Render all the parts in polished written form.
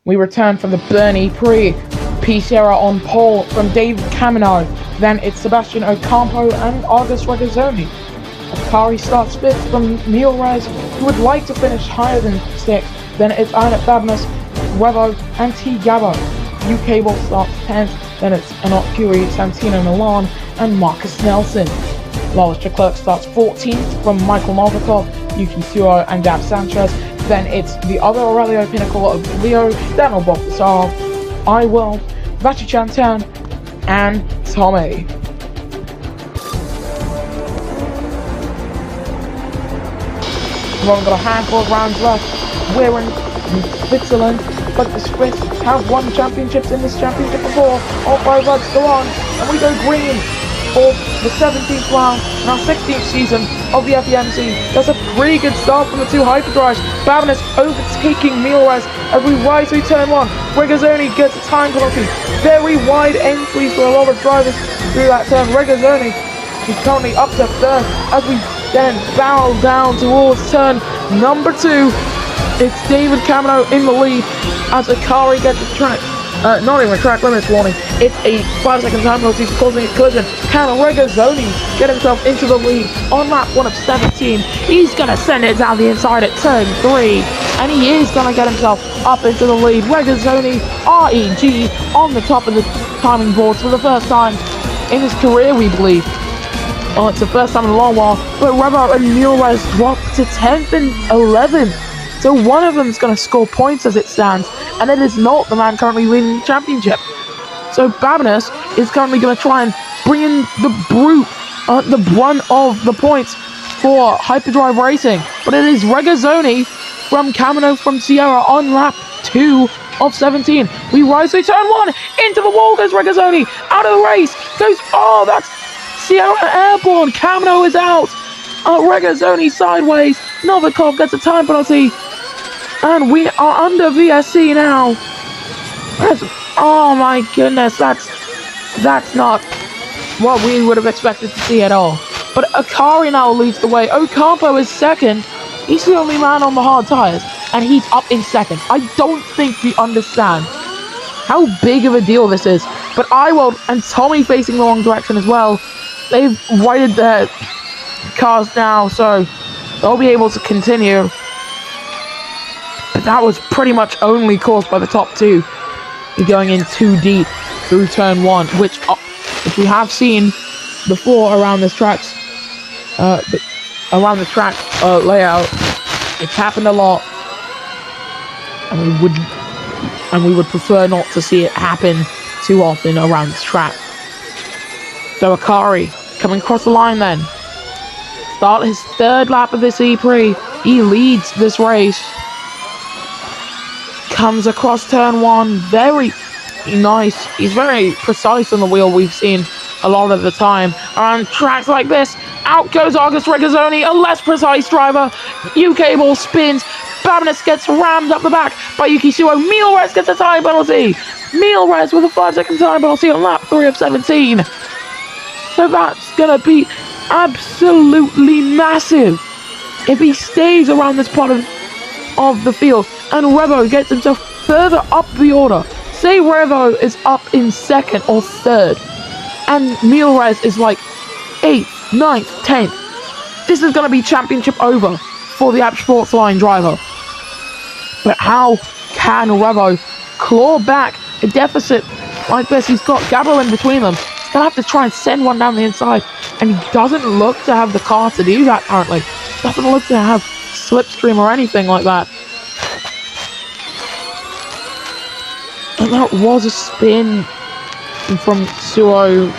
We return from the Bern Prix. Sierra on pole from David Camino. Then it's Sebastian Ocampo and August Regazzoni. Akari starts 5th from Neil Rez, who would like to finish higher than 6th. Then it's Einat Babnus, Revo, and T. Gabo. UK Ball starts 10th. Then it's Anot Curie, Santino Milan, and Marcus Nelson. Lawless Leclerc starts 14th from Michael Novikov, Yuki Tsuo, and Gab Sanchez. Then it's the other Aurelio pinnacle of Leo, Daniel Bogdasarov, Iwell, Vachi Chantan, and Tommy. We've only got a handful of rounds left. We're in Switzerland, but the Swiss have won championships in this championship before. All 5 lads go on, and we go green for the 17th round in our 16th season of the FEMC. That's a pretty good start from the 2 hyperdrives. Babinus overtaking Milrez as we rise through turn 1. Regazzoni gets a time penalty. Very wide entry for a lot of drivers through that turn. Regazzoni is currently up to 3rd as we then barrel down towards turn number 2. It's David Camino in the lead as Akari gets the track. Not even a track limits warning. It's a 5-second time penalty for causing a collision. Can Regazzoni get himself into the lead on lap 1 of 17? He's going to send it down the inside at turn 3. And he is going to get himself up into the lead. Regazzoni, REG, on the top of the timing boards for the first time in his career, we believe. Oh, it's the first time in a long while. But Revo and Milrez dropped to 10th and 11th. So one of them is going to score points as it stands, and it is not the man currently leading the championship. So Babinus is currently going to try and bring in the brunt of the points for Hyperdrive Racing. But it is Regazzoni from Camino from Sierra on lap 2 of 17. We rise to turn 1, into the wall goes Regazzoni, out of the race, that's Sierra airborne, Camino is out. Regazzoni sideways, Novikov gets a time penalty. And we are under VSC now. Oh my goodness, that's not what we would have expected to see at all. But Akari now leads the way. Ocampo is 2nd. He's the only man on the hard tires, and he's up in 2nd. I don't think we understand how big of a deal this is. But Iwald and Tommy facing the wrong direction as well. They've righted their cars now, so they'll be able to continue. But that was pretty much only caused by the top 2 going in too deep through turn 1, which we have seen before around this track's layout. It's happened a lot, and we would prefer not to see it happen too often around this track. So Akari coming across the line then. Start his 3rd lap of this E-Prix. He leads this race. Comes across turn 1, very nice. He's very precise on the wheel, we've seen a lot of the time. Around tracks like this, out goes August Regazzoni, a less precise driver. UK ball spins. Babinus gets rammed up the back by Yuki Tsuo. Milrez gets a time penalty. Milrez with a 5-second time penalty on lap 3 of 17. So that's going to be absolutely massive if he stays around this part of the field. And Revo gets himself further up the order. Say Revo is up in 2nd or 3rd, and Milrez is like 8th, 9th, 10th. This is going to be championship over for the App Sportsline driver. But how can Revo claw back a deficit like this? He's got Gabo in between them. He's going to have to try and send one down the inside, and he doesn't look to have the car to do that currently. Doesn't look to have slipstream or anything like that. And that was a spin from Tsuo.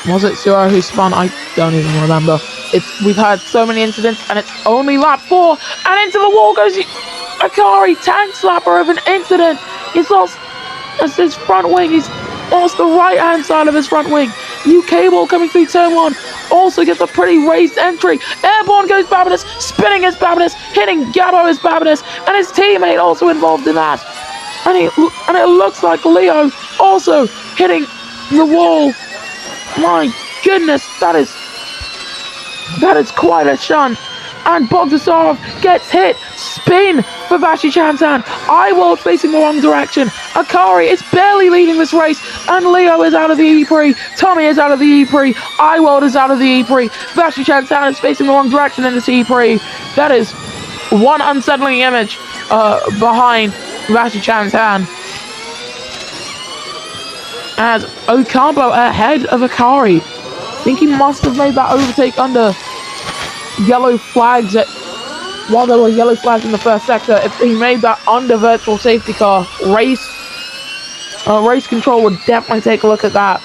Was it Tsuo who spun? I don't even remember. We've had so many incidents, and it's only lap 4, and into the wall goes Akari, tank slapper of an incident. He's lost his front wing. He's lost the right-hand side of his front wing. UK ball coming through turn 1. Also gets a pretty raised entry. Airborne goes Babinus, spinning as Babinus, hitting Gabo as Babinus, and his teammate also involved in that. And it looks like Leo also hitting the wall. My goodness, that is quite a shunt. and Bogdasarov gets hit. Spin for Vashi Chantan. Iworld facing the wrong direction. Akari is barely leading this race, and Leo is out of the E-Prix. Tommy is out of the E-Prix. Iworld is out of the E-Prix. Vashi Chantan is facing the wrong direction in this E-Prix. That is one unsettling image behind Vashi Chantan. As Ocampo ahead of Akari. I think he must have made that overtake under yellow flags while there were yellow flags in the first sector. If he made that under virtual safety car, race control would definitely take a look at that.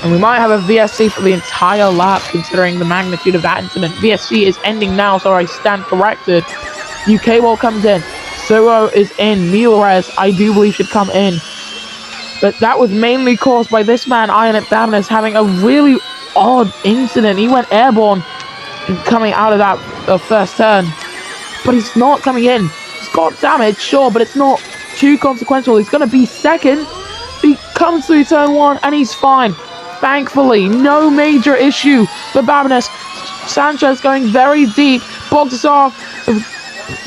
And we might have a VSC for the entire lap, considering the magnitude of that incident. VSC is ending now, so I stand corrected. UK ball comes in. Suo is in. Milrez, I do believe, should come in. But that was mainly caused by this man, Iron Babinus, having a really odd incident. He went airborne coming out of that first turn. But he's not coming in. He's got damage, sure, but it's not too consequential. He's going to be second. He comes through turn 1 and he's fine. Thankfully, no major issue for Babinus. Sanchez going very deep. Bogdasarov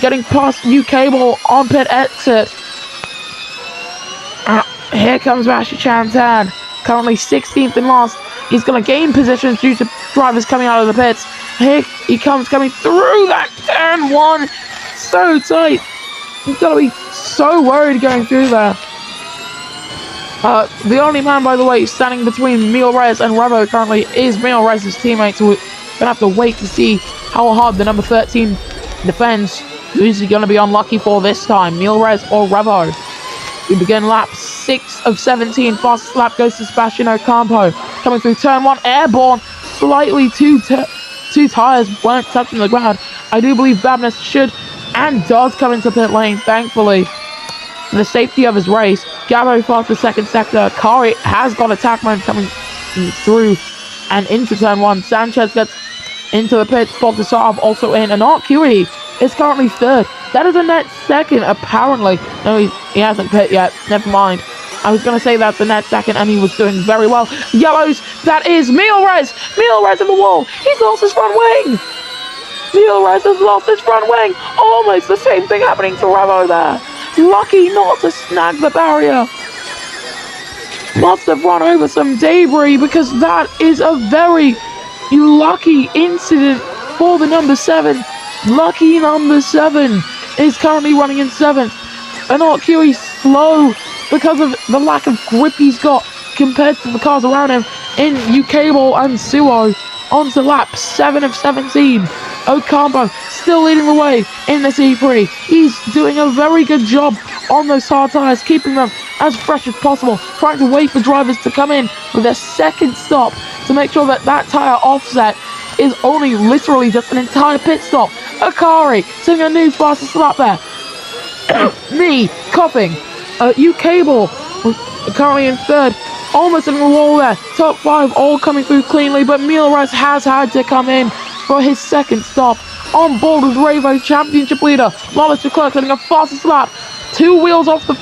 getting past UK ball on pit exit. Here comes Vashi Chantan, currently 16th and last. He's going to gain position due to drivers coming out of the pits. Here he comes, coming through that turn 1. So tight. He's got to be so worried going through there. The only man, by the way, standing between Milrez and Revo currently is Milrez's teammate. So we're going to have to wait to see how hard the number 13 defends. Who's he going to be unlucky for this time, Milrez or Revo? We begin lap 6 of 17. Fastest lap goes to Sebastian Ocampo. Coming through turn 1, airborne. Slightly two tires weren't touching the ground. I do believe Babinus should and does come into pit lane, thankfully. For the safety of his race. Gabo fast the second sector. Kari has got attack mode coming through and into turn 1. Sanchez gets into the pits. Bogdasarov also in. And RQE is currently third. That is a net second, apparently. No, he hasn't pit yet. Never mind. I was going to say that's the net second, and he was doing very well. Yellows, that is Milrez. Milrez in the wall. He's lost his front wing. Milrez has lost his front wing. Almost the same thing happening to Revo there. Lucky not to snag the barrier. Must have run over some debris, because that is a very lucky incident for the number 7. Lucky number 7 is currently running in 7th. And RQE slow because of the lack of grip he's got compared to the cars around him in UK Ball and Suo. On to lap 7 of 17. Ocampo still leading the way in this E-Prix. He's doing a very good job on those hard tyres, keeping them as fresh as possible, trying to wait for drivers to come in with their second stop to make sure that that tyre offset is only literally just an entire pit stop. Akari taking a new fastest lap there. Me coughing. UK Ball currently in third, almost in the wall there. Top 5 all coming through cleanly, but Milrez has had to come in for his second stop. On board with Revo, championship leader Wallace Leclerc setting a fastest lap. 2 wheels off the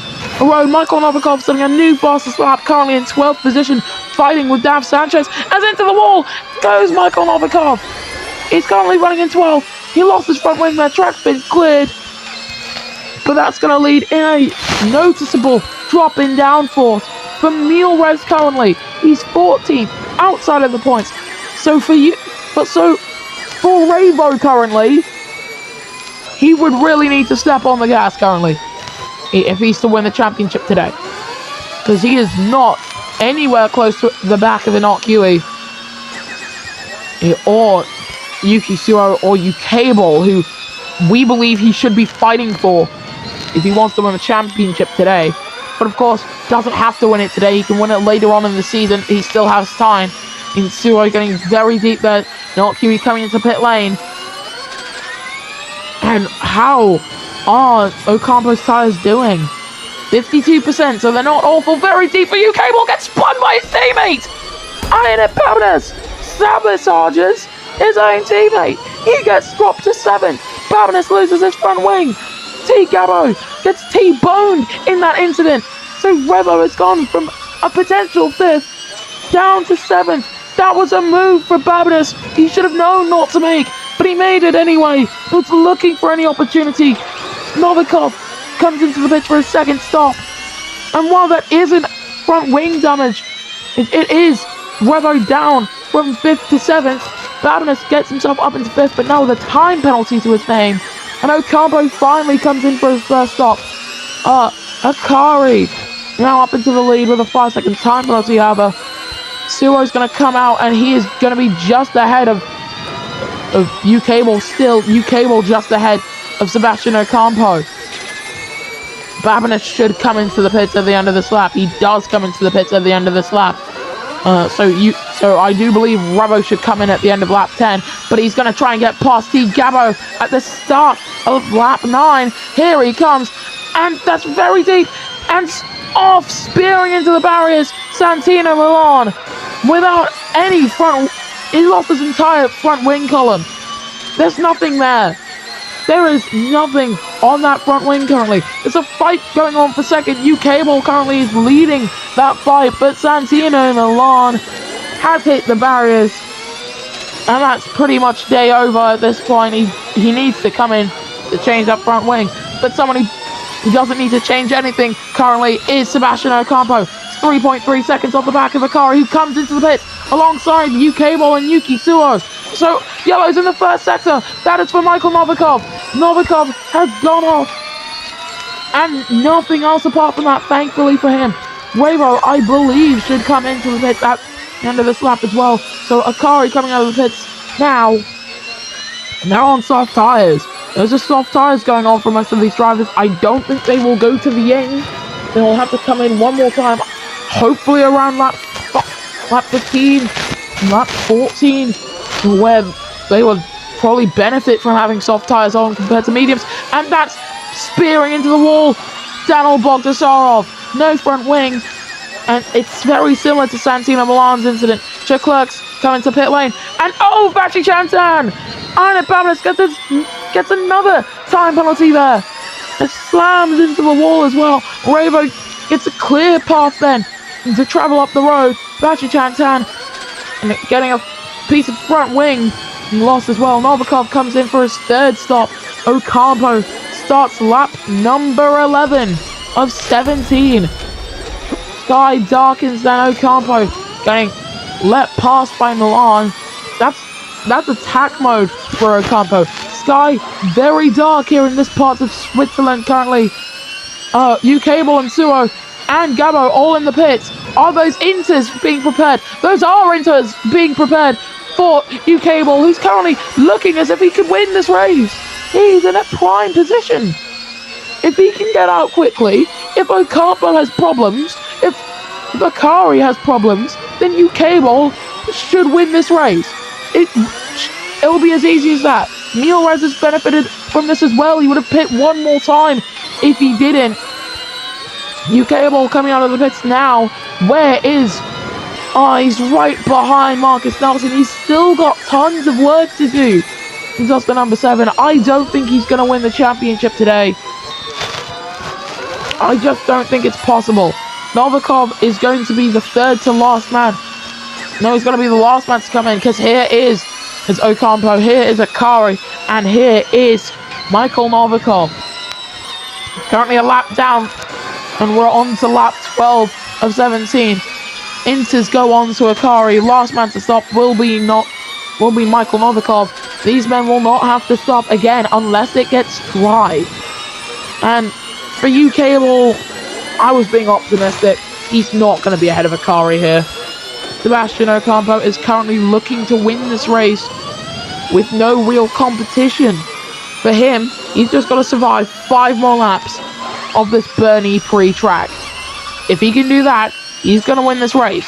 road. Michael Novikov setting a new fastest lap, currently in 12th position, fighting with Dav Sanchez. As into the wall goes Michael Novikov. He's currently running in 12th. He lost his front wing there. Track's been cleared. But that's going to lead in a noticeable drop in downforce for Milrez currently. He's 14th outside of the points. So for Revo currently, he would really need to step on the gas currently if he's to win the championship today. Because he is not anywhere close to the back of an RQE or Yuki Suo or UK Ball, who we believe he should be fighting for if he wants to win the championship today. But of course, doesn't have to win it today. He can win it later on in the season. He still has time. In Suo getting very deep there. Not QE coming into pit lane. And how are Ocampo's tires doing? 52%, so they're not awful. Very deep for UK Ball. Gets spun by his teammate. Iron Babinus sabotages his own teammate. He gets dropped to 7th. Babinus loses his front wing. Gabo gets T-boned in that incident. So Revo has gone from a potential 5th down to 7th. That was a move for Babinus. He should have known not to make but he made it anyway. He was looking for any opportunity. Novikov comes into the pitch for a second stop. And while that isn't front wing damage, it is Revo down from 5th to 7th. Babinis gets himself up into 5th, but now with a time penalty to his name. And Ocampo finally comes in for his first stop. Akari now up into the lead with a 5-second time penalty, however. Suo's going to come out, and he is going to be just ahead of Ucable, still Ucable just ahead of Sebastian Ocampo. Babinis should come into the pits at the end of this lap. He does come into the pits at the end of this lap. So I do believe Revo should come in at the end of lap 10, but he's going to try and get past T. Gabo at the start of lap 9. Here he comes, and that's very deep, and off, spearing into the barriers, Santino Milan, without any front. He lost his entire front wing column. There's nothing there. There is nothing on that front wing currently. There's a fight going on for second. Ucable currently is leading that fight, but Santino Milan has hit the barriers, and that's pretty much day over at this point. He needs to come in to change that front wing, but someone who doesn't need to change anything currently is Sebastian Ocampo. 3.3 seconds off the back of Akari, who comes into the pit alongside Ucable and Yuki Suo. So, yellow's in the first sector. That is for Michael Novikov. Novikov has gone off, and nothing else apart from that, thankfully for him. Revo, I believe, should come into the pits at the end of this lap as well. So, Akari coming out of the pits now. And they're on soft tyres. There's just soft tyres going on for most of these drivers. I don't think they will go to the end. They will have to come in one more time, hopefully around lap 15, lap 14, where they would probably benefit from having soft tyres on compared to mediums. And that's spearing into the wall. Daniel Bogdasarov, no front wing. And it's very similar to Santino Milan's incident. Leclerc's coming to pit lane. And oh, Vachi Chantan! Arne Babinis gets another time penalty there. It slams into the wall as well. Revo gets a clear path then to travel up the road. Vachi Chantan and getting a piece of front wing lost as well. Novikov comes in for his third stop. Ocampo starts lap number 11 of 17. Sky darkens then Ocampo getting let pass by Milan. That's attack mode for Ocampo. Sky very dark here in this part of Switzerland currently. Ucable and Suo and Gabo all in the pits. Are those inters being prepared? Those are inters being prepared for Ucable, who's currently looking as if he could win this race. He's in a prime position. If he can get out quickly, if Ocampo has problems, if Akari has problems, then Ucable should win this race. It'll be as easy as that. Milrez has benefited from this as well. He would have pit one more time if he didn't. Ucable coming out of the pits now. Where is... he's right behind Marcus Nelson. He's still got tons of work to do. He's just the number 7. I don't think he's going to win the championship today. I just don't think it's possible. Novikov is going to be the third to last man. No, he's going to be the last man to come in, because here is Ocampo, here is Akari, and here is Michael Novikov. Currently a lap down, and we're on to lap 12 of 17. Inters go on to Akari. Last man to stop will be Michael Novikov. These men will not have to stop again unless it gets dry. And for Ucable, I was being optimistic. He's not going to be ahead of Akari here. Sebastian Ocampo is currently looking to win this race with no real competition. For him, he's just got to survive 5 more laps of this Bern Prix track. If he can do that, he's going to win this race.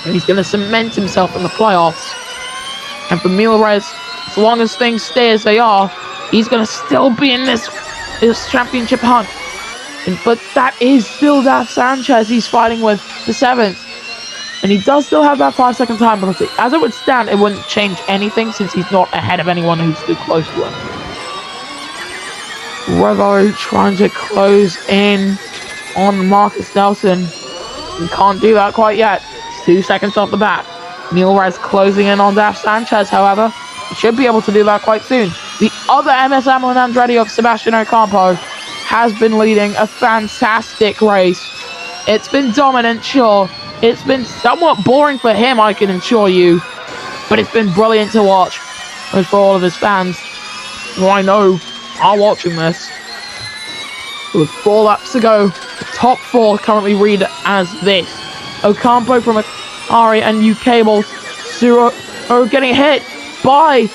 And he's going to cement himself in the playoffs. And for Milrez, as long as things stay as they are, he's going to still be in this championship hunt. But that is still Daf Sanchez he's fighting with, the 7th. And he does still have that 5-second time penalty. As it would stand, it wouldn't change anything since he's not ahead of anyone who's too close to him. Revo trying to close in on Marcus Nelson. He can't do that quite yet. He's 2 seconds off the back. Milrez closing in on Daf Sanchez, however. should be able to do that quite soon. The other MS Amlin Andretti of Sebastian Ocampo has been leading a fantastic race. It's been dominant, sure. It's been somewhat boring for him, I can assure you. But it's been brilliant to watch. And for all of his fans, who I know are watching this. With 4 laps to go, the top 4 currently read as this. Ocampo from Ari and UK Suro getting hit by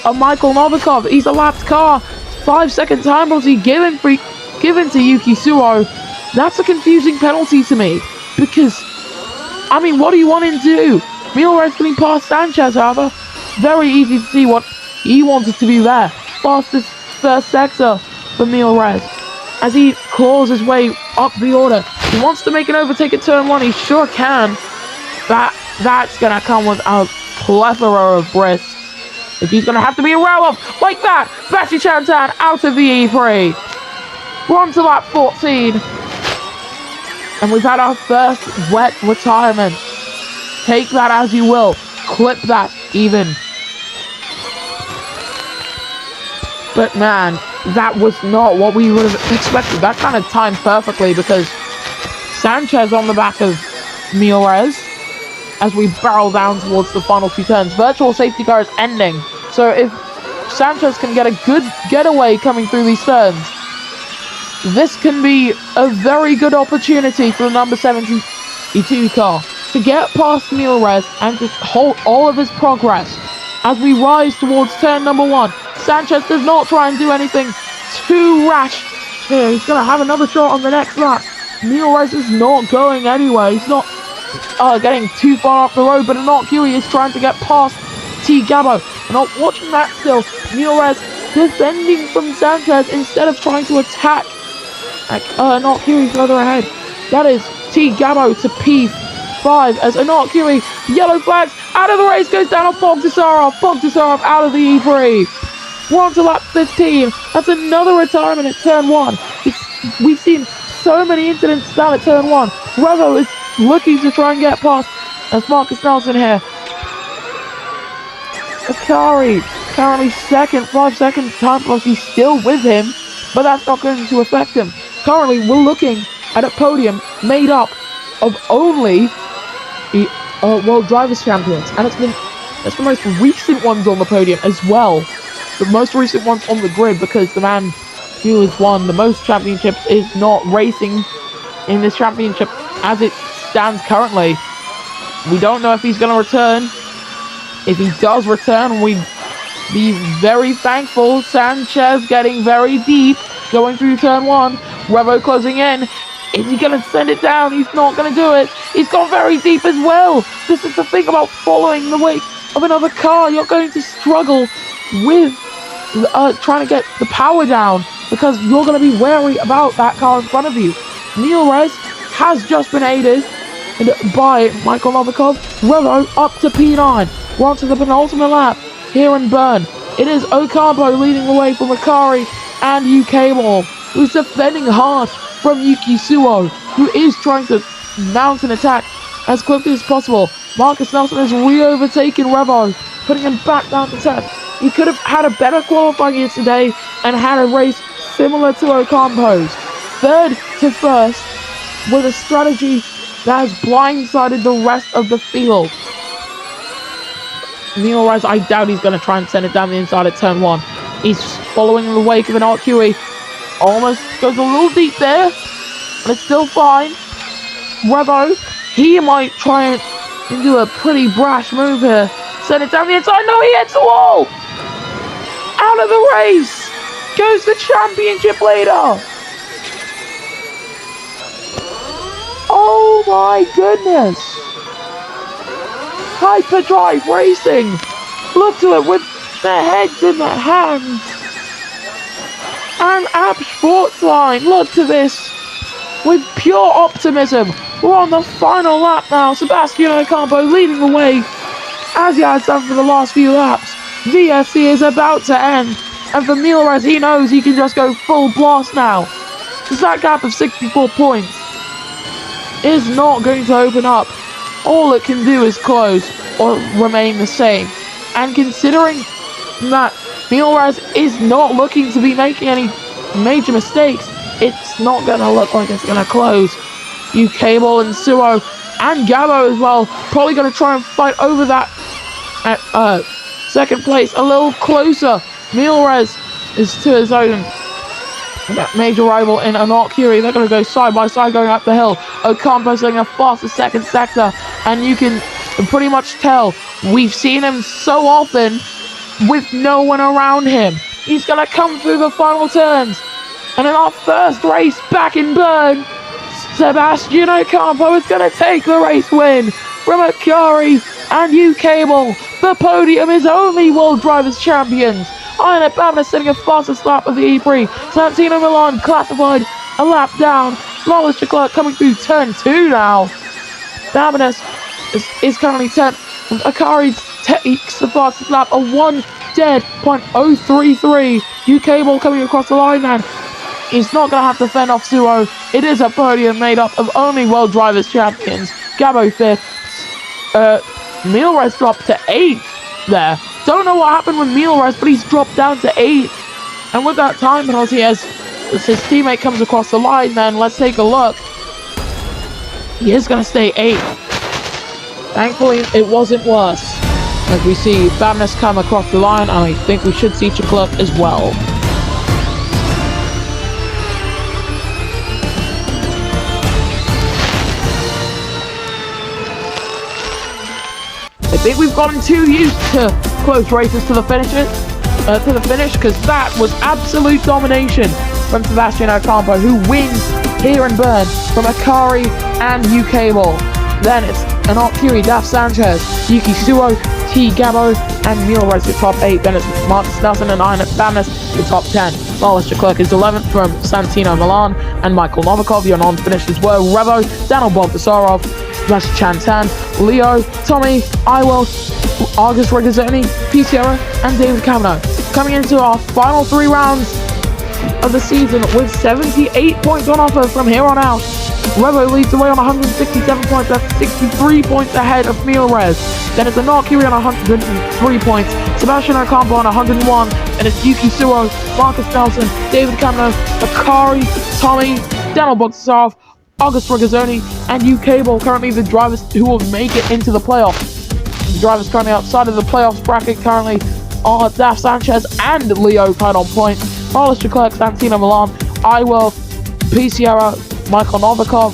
a Michael Novikov. He's a lapped car. 5-second time penalty given to Yuki Suro. That's a confusing penalty to me. Because, I mean, what do you want him to do? Mil Rez getting past Sanchez, however. Very easy to see what he wanted to do there. Fastest first sector for Mil Rez. As he claws his way up the order. He wants to make an overtake at turn 1. He sure can. That's going to come with a plethora of risks. If he's going to have to be aware of. Like that. Bashi Chantan out of the E3. We're on to lap 14. And we've had our first wet retirement. Take that as you will. Clip that even. But man, that was not what we would have expected. That kind of timed perfectly because Sanchez on the back of Mil Rez as we barrel down towards the final 2 turns. Virtual safety car is ending. So if Sanchez can get a good getaway coming through these turns, this can be a very good opportunity for the number 72 car to get past Mil Rez and to halt all of his progress as we rise towards turn number 1. Sanchez does not try and do anything too rash here. He's going to have another shot on the next lap. Mil Rez is not going anywhere. He's not getting too far off the road, but Inokui is trying to get past T. Gabo. And watching that still, Mil Rez defending from Sanchez instead of trying to attack Inokui further ahead. That is T. Gabo to P5 as Inokui, yellow flags, out of the race, goes down on Bogdasarov. Bogdasarov out of the E3. We're on to lap 15. That's another retirement at turn 1. We've seen so many incidents down at turn 1. Revo is looking to try and get past as Marcus Nelson here. Akari currently second, 5 seconds time penalty still with him, but that's not going to affect him. Currently, we're looking at a podium made up of only the World Drivers' Champions, and it's the most recent ones on the podium as well. The most recent ones on the grid, because the man who has won the most championships is not racing in this championship as it stands currently. We don't know if he's going to return. If he does return, we'd be very thankful. Sanchez getting very deep, going through turn 1. Revo closing in. Is he going to send it down? He's not going to do it. He's gone very deep as well. This is the thing about following the wake of another car. You're going to struggle with trying to get the power down because you're going to be wary about that car in front of you. Mil Rez has just been aided by Michael Novikov. Revo up to P9. We're on to the penultimate lap here in Bern. It is Ocampo leading the way from Akari and UK Ball, who's defending hard from Yuki Suo, who is trying to mount an attack as quickly as possible. Marcus Nelson has re-overtaken Revo, putting him back down to 10th. He could have had a better qualifying year today and had a race similar to Ocampo's. 3rd to 1st with a strategy that has blindsided the rest of the field. Mil Rez, I doubt he's going to try and send it down the inside at turn 1. He's following in the wake of an RQE. Almost goes a little deep there, but it's still fine. Revo, he might try and do a pretty brash move here. Send it down the inside. No, he hits the wall! Out of the race goes the championship leader. Oh my goodness. Hyperdrive Racing. Look to it with their heads in their hands. And App Sportsline, look to this. With pure optimism. We're on the final lap now. Sebastian Ocampo leading the way, as he has done for the last few laps. VSC is about to end. And for Mil Rez, he knows he can just go full blast now. Because that gap of 64 points is not going to open up. All it can do is close or remain the same. And considering than that, Milrez is not looking to be making any major mistakes. It's not going to look like it's going to close. Cable and Suo and Gabo as well, probably going to try and fight over that at second place, a little closer. Milrez is to his own major rival in Anarchy. They're going to go side by side going up the hill. Ocampo setting a faster second sector, and you can pretty much tell we've seen him so often with no one around him. He's going to come through the final turns, and in our first race back in Bern, Sebastian Ocampo is going to take the race win from Akari and Cable. The podium is only World Drivers Champions. Iron Babner setting a fastest lap of the Prix. Santino Milan classified a lap down. Lawless Leclerc coming through turn 2 now. Babner is currently 10th. Akari takes the fastest lap, a 1:0.033. Cable coming across the line, man. He's not going to have to fend off Suo. It is a podium made up of only World Drivers Champions. Gabo 5th. Milrez dropped to 8th there. Don't know what happened with Milrez, but he's dropped down to 8th. And with that time penalty, as his teammate comes across the line, then let's take a look. He is going to stay 8th. Thankfully, it wasn't worse. As we see Babness come across the line, and I think we should see Leclerc as well. I think we've gotten too used to close races to the finish, because that was absolute domination from Sebastian Ocampo, who wins here in Bern from Akari and Cable. Then it's Anarchy, Daf Sanchez, Yuki Suo, T Gabo, and Milrez the top 8. Then it's Marcus Nelson and Iron Babness the top 10. Lawless Leclerc is 11th from Santino Milan and Michael Novikov. Your non-finishers were Revo, Daniel Bogdasarov, Rash Chantan, Leo, Tommy, Iwell, Argus Regazzoni, Sierra, and David Cavanaugh. Coming into our final 3 rounds of the season with 78 points on offer from here on out. Revo leads the way on 167 points, that's 63 points ahead of Milrez. Then it's Anarchy on 103 points, Sebastian Ocampo on 101, and it's Yuki Suo, Marcus Nelson, David Cavanaugh, Akari, Tommy, Daniel Bogdasarov, August Regazzoni, and Cable, currently the drivers who will make it into the playoffs. The drivers currently outside of the playoffs bracket currently are Daf Sanchez and Leo tied on points. Lawless Leclerc, Santino Milan, Iwell, Sierra, Michael Novikov,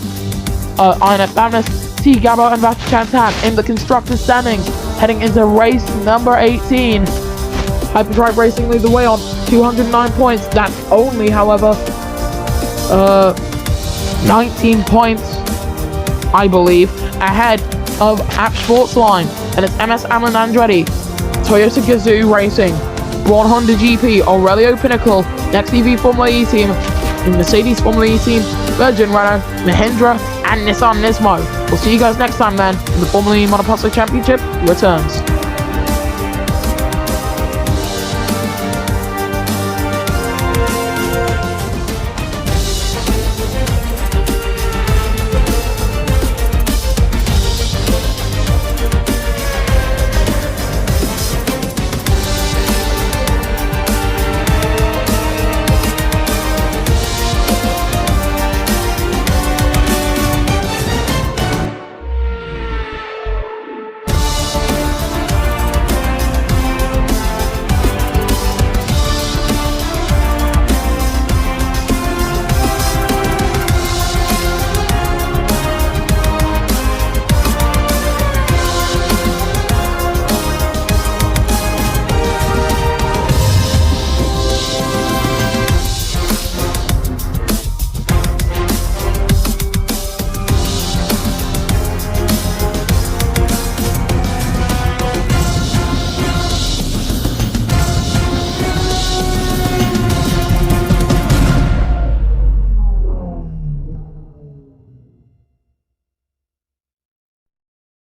Iron Babness, T Gabo, and Rash Chantan in the constructors standings, heading into race number 18. Hyperdrive Racing leads the way on 209 points. That's only, however, 19 points, I believe, ahead of App Sportsline. And it's MS Amlin Andretti, Toyota Gazoo Racing, Braun Honda GP, Aurelio Pinnacle, Next EV Formula E Team, Mercedes Formula E Team, Virgin Renault, Mahindra, and Nissan Nismo. We'll see you guys next time then, when the Formula E Monoposto Championship returns.